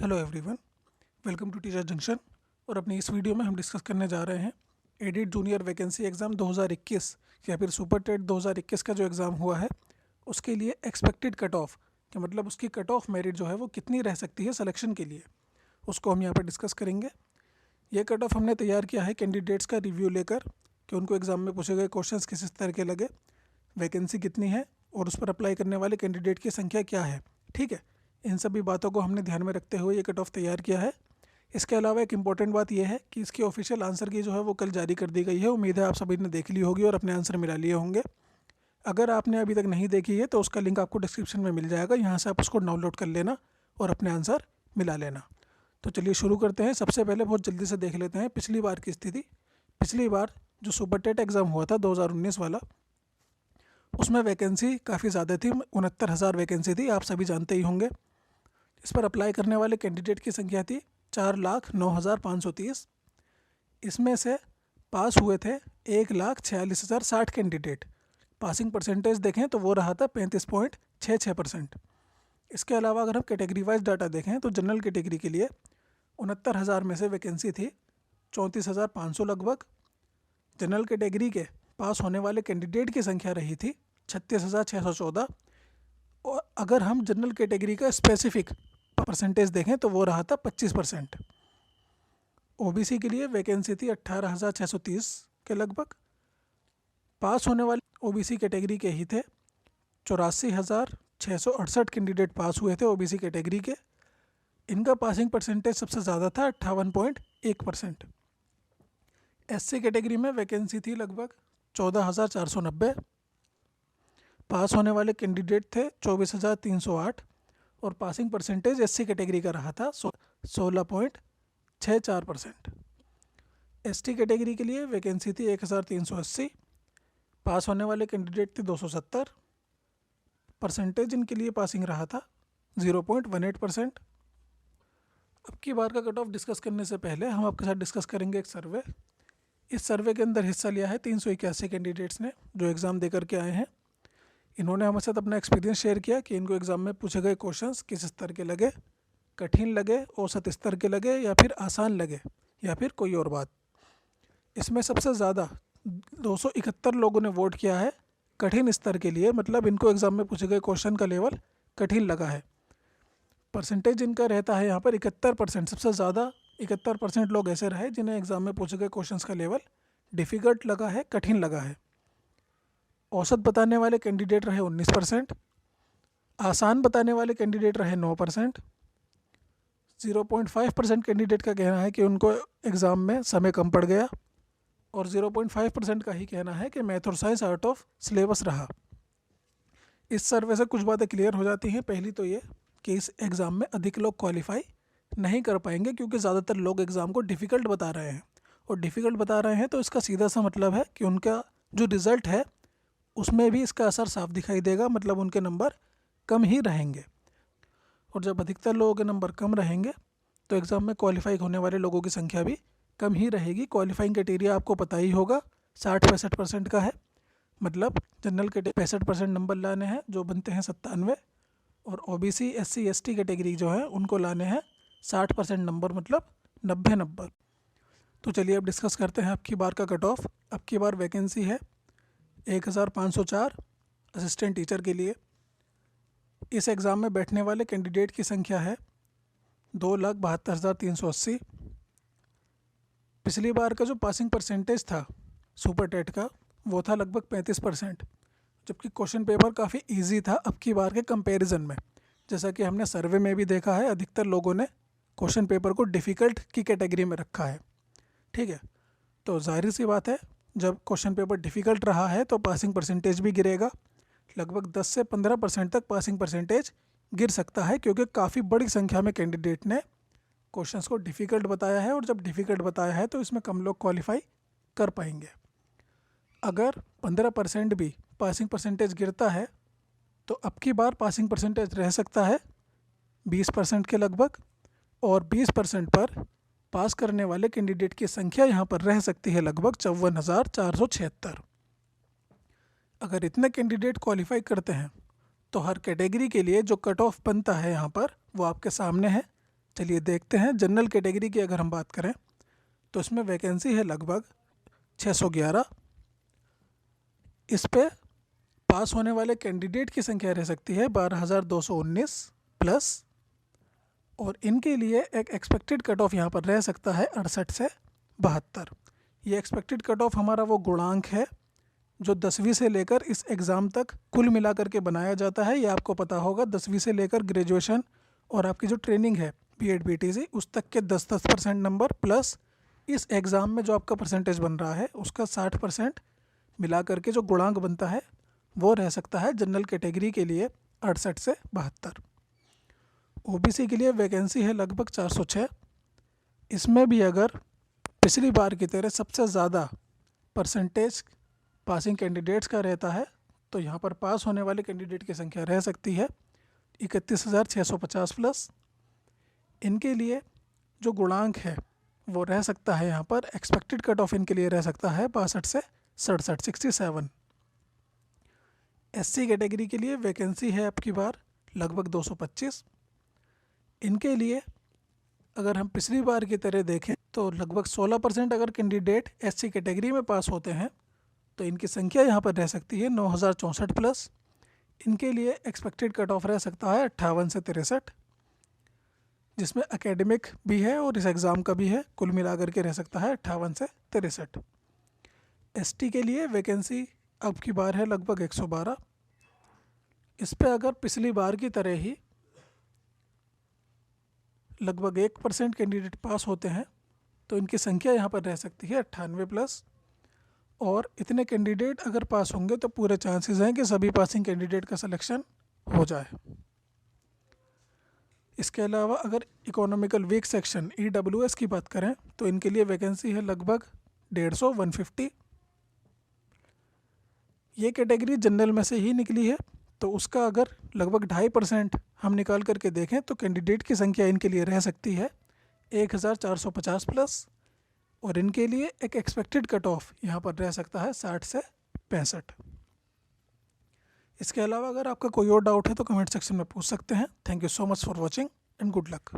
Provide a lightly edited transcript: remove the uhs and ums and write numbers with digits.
Hello everyone, welcome to teacher junction. और अपनी इस वीडियो में हम डिस्कस करने जा रहे हैं एडिट जूनियर वैकेंसी एग्ज़ाम 2021 या फिर सुपर टेट 2021 का जो एग्ज़ाम हुआ है उसके लिए एक्सपेक्टेड कट ऑफ, कि मतलब उसकी कट ऑफ मेरिट जो है वो कितनी रह सकती है सिलेक्शन के लिए, उसको हम यहाँ पर डिस्कस करेंगे। ये कट ऑफ हमने तैयार किया है कैंडिडेट्स का रिव्यू लेकर कि उनको एग्ज़ाम में पूछे गए क्वेश्चंस किस तरह के लगे, वैकेंसी कितनी है और उस पर अप्लाई करने वाले कैंडिडेट की संख्या क्या है। ठीक है, इन सभी बातों को हमने ध्यान में रखते हुए ये कट ऑफ तैयार किया है। इसके अलावा एक इम्पॉर्टेंट बात यह है कि इसकी ऑफिशियल आंसर की जो है वो कल जारी कर दी गई है। उम्मीद है आप सभी ने देख ली होगी और अपने आंसर मिला लिए होंगे। अगर आपने अभी तक नहीं देखी है तो उसका लिंक आपको डिस्क्रिप्शन में मिल जाएगा, यहाँ से आप उसको डाउनलोड कर लेना और अपने आंसर मिला लेना। तो चलिए शुरू करते हैं। सबसे पहले बहुत जल्दी से देख लेते हैं पिछली बार की स्थिति। पिछली बार जो सुपर टेट एग्ज़ाम हुआ था 2019 वाला, उसमें वैकेंसी काफ़ी ज़्यादा थी, 69,000 वैकेंसी थी, आप सभी जानते ही होंगे। इस पर अप्लाई करने वाले कैंडिडेट की संख्या थी 4,09,530। इसमें से पास हुए थे 1,46,060 कैंडिडेट। पासिंग परसेंटेज देखें तो वो रहा था 35.66%। इसके अलावा अगर हम कैटेगरी वाइज डाटा देखें तो जनरल कैटेगरी के लिए 69,000 में से वैकेंसी थी 34,500 लगभग। जनरल कैटेगरी के पास होने वाले कैंडिडेट की संख्या रही थी 36,614। और अगर हम जनरल कैटेगरी का स्पेसिफिक परसेंटेज देखें तो वो रहा था 25%। ओबीसी के लिए वैकेंसी थी 18,630 के लगभग। पास होने वाले ओबीसी कैटेगरी के ही थे 84,668 कैंडिडेट पास हुए थे ओबीसी कैटेगरी के। इनका पासिंग परसेंटेज सबसे ज़्यादा था 58.1%। एससी कैटेगरी में वैकेंसी थी लगभग 14,490। पास होने वाले कैंडिडेट थे 24,308 और पासिंग परसेंटेज एससी कैटेगरी का रहा था 16.64%। एसटी कैटेगरी के लिए वैकेंसी थी 1,380। पास होने वाले कैंडिडेट थे 270। परसेंटेज इनके लिए पासिंग रहा था 0.18%। अब की बार का कट ऑफ डिस्कस करने से पहले हम आपके साथ डिस्कस करेंगे एक सर्वे। इस सर्वे के अंदर हिस्सा लिया है 381 कैंडिडेट्स ने जो एग्ज़ाम दे करके आए हैं। इन्होंने हमारे साथ अपना एक्सपीरियंस शेयर किया कि इनको एग्ज़ाम में पूछे गए क्वेश्चंस किस स्तर के लगे, कठिन लगे, औसत स्तर के लगे या फिर आसान लगे या फिर कोई और बात। इसमें सबसे ज़्यादा 271 लोगों ने वोट किया है कठिन स्तर के लिए, मतलब इनको एग्ज़ाम में पूछे गए क्वेश्चन का लेवल कठिन लगा है। परसेंटेज इनका रहता है यहाँ पर 71%। सबसे ज़्यादा 71% लोग ऐसे रहे जिन्हें एग्ज़ाम में पूछे गए क्वेश्चन का लेवल डिफ़िकल्ट लगा है, कठिन लगा है। औसत बताने वाले कैंडिडेट रहे 19%। आसान बताने वाले कैंडिडेट रहे 9%। 0.5% कैंडिडेट का कहना है कि उनको एग्ज़ाम में समय कम पड़ गया और 0.5% का ही कहना है कि मैथ और साइंस आउट ऑफ सिलेबस रहा। इस सर्वे से कुछ बातें क्लियर हो जाती हैं। पहली तो ये कि इस एग्ज़ाम में अधिक लोग क्वालिफाई नहीं कर पाएंगे क्योंकि ज़्यादातर लोग एग्ज़ाम को डिफ़िकल्ट बता रहे हैं, और डिफ़िकल्ट बता रहे हैं तो इसका सीधा सा मतलब है कि उनका जो रिज़ल्ट है उसमें भी इसका असर साफ दिखाई देगा, मतलब उनके नंबर कम ही रहेंगे। और जब अधिकतर लोगों के नंबर कम रहेंगे तो एग्ज़ाम में क्वालिफाई होने वाले लोगों की संख्या भी कम ही रहेगी। क्वालिफाइंग क्राइटेरिया आपको पता ही होगा, 60-65% का है, मतलब जनरल के 65% नंबर लाने हैं जो बनते हैं 97, और ओबीसी एससी एसटी कैटेगरी जो है उनको लाने हैं 60% नंबर, मतलब 90 नंबर। तो चलिए अब डिस्कस करते हैं आपकी बार का कट ऑफ। अब की बार वैकेंसी है 1,504 असिस्टेंट टीचर के लिए। इस एग्ज़ाम में बैठने वाले कैंडिडेट की संख्या है 2,72,380। पिछली बार का जो पासिंग परसेंटेज था सुपर टेट का वो था लगभग 35%, जबकि क्वेश्चन पेपर काफ़ी इजी था अब की बार के कंपैरिजन में। जैसा कि हमने सर्वे में भी देखा है, अधिकतर लोगों ने क्वेश्चन पेपर को डिफ़िकल्ट की कैटेगरी में रखा है। ठीक है, तो जाहिर सी बात है जब क्वेश्चन पेपर डिफ़िकल्ट रहा है तो पासिंग परसेंटेज भी गिरेगा। लगभग 10 से 15% तक पासिंग परसेंटेज गिर सकता है, क्योंकि काफ़ी बड़ी संख्या में कैंडिडेट ने क्वेश्चंस को डिफ़िकल्ट बताया है, और जब डिफ़िकल्ट बताया है तो इसमें कम लोग क्वालिफाई कर पाएंगे। अगर 15% भी पासिंग परसेंटेज गिरता है तो अब की बार पासिंग परसेंटेज रह सकता है 20% के लगभग, और 20% पर पास करने वाले कैंडिडेट की संख्या यहाँ पर रह सकती है लगभग 54,476। अगर इतने कैंडिडेट क्वालिफाई करते हैं तो हर कैटेगरी के लिए जो कट ऑफ बनता है यहाँ पर वो आपके सामने है चलिए देखते हैं। जनरल कैटेगरी की अगर हम बात करें तो इसमें वैकेंसी है लगभग 611। इस पे पास होने वाले कैंडिडेट की संख्या रह सकती है 12,219 प्लस, और इनके लिए एक एक्सपेक्टेड कट ऑफ यहाँ पर रह सकता है 68 से 72। ये एक्सपेक्टेड कट ऑफ हमारा वो गुणांक है जो 10वीं से लेकर इस एग्ज़ाम तक कुल मिला करके बनाया जाता है। ये आपको पता होगा, 10वीं से लेकर ग्रेजुएशन और आपकी जो ट्रेनिंग है बीएड बीटीसी उस तक के 10% नंबर प्लस इस एग्ज़ाम में जो आपका परसेंटेज बन रहा है उसका 60% मिला करके जो गुणांक बनता है वो रह सकता है जनरल कैटेगरी के लिए 68 से 72। ओबीसी के लिए वैकेंसी है लगभग 406। इसमें भी अगर पिछली बार की तरह सबसे ज़्यादा परसेंटेज पासिंग कैंडिडेट्स का रहता है तो यहाँ पर पास होने वाले कैंडिडेट की संख्या रह सकती है 31,650 प्लस। इनके लिए जो गुणांक है वो रह सकता है, यहाँ पर एक्सपेक्टेड कट ऑफ इनके लिए रह सकता है 62 से 67, 67। एससी कैटेगरी के लिए वैकेंसी है आपकी बार लगभग 225। इनके लिए अगर हम पिछली बार की तरह देखें तो लगभग 16% अगर कैंडिडेट एससी कैटेगरी में पास होते हैं तो इनकी संख्या यहाँ पर रह सकती है 9,064 प्लस। इनके लिए एक्सपेक्टेड कट ऑफ रह सकता है 58 से 63, जिसमें एकेडमिक भी है और इस एग्ज़ाम का भी है। कुल मिलाकर के रह सकता है 58 से 63। एसटी के लिए वैकेंसी अब की बार है लगभग 112। इस पे अगर पिछली बार की तरह ही लगभग 1% कैंडिडेट पास होते हैं तो इनकी संख्या यहाँ पर रह सकती है 98 प्लस। और इतने कैंडिडेट अगर पास होंगे तो पूरे चांसेस हैं कि सभी पासिंग कैंडिडेट का सिलेक्शन हो जाए। इसके अलावा अगर इकोनॉमिकल वीक सेक्शन EWS की बात करें तो इनके लिए वैकेंसी है लगभग 150, 150। ये कैटेगरी जनरल में से ही निकली है तो उसका अगर लगभग 2.5% हम निकाल करके देखें तो कैंडिडेट की संख्या इनके लिए रह सकती है 1,450 प्लस। और इनके लिए एक एक्सपेक्टेड कट ऑफ यहाँ पर रह सकता है 60 से 65। इसके अलावा अगर आपका कोई और डाउट है तो कमेंट सेक्शन में पूछ सकते हैं। Thank you so much for watching and good luck.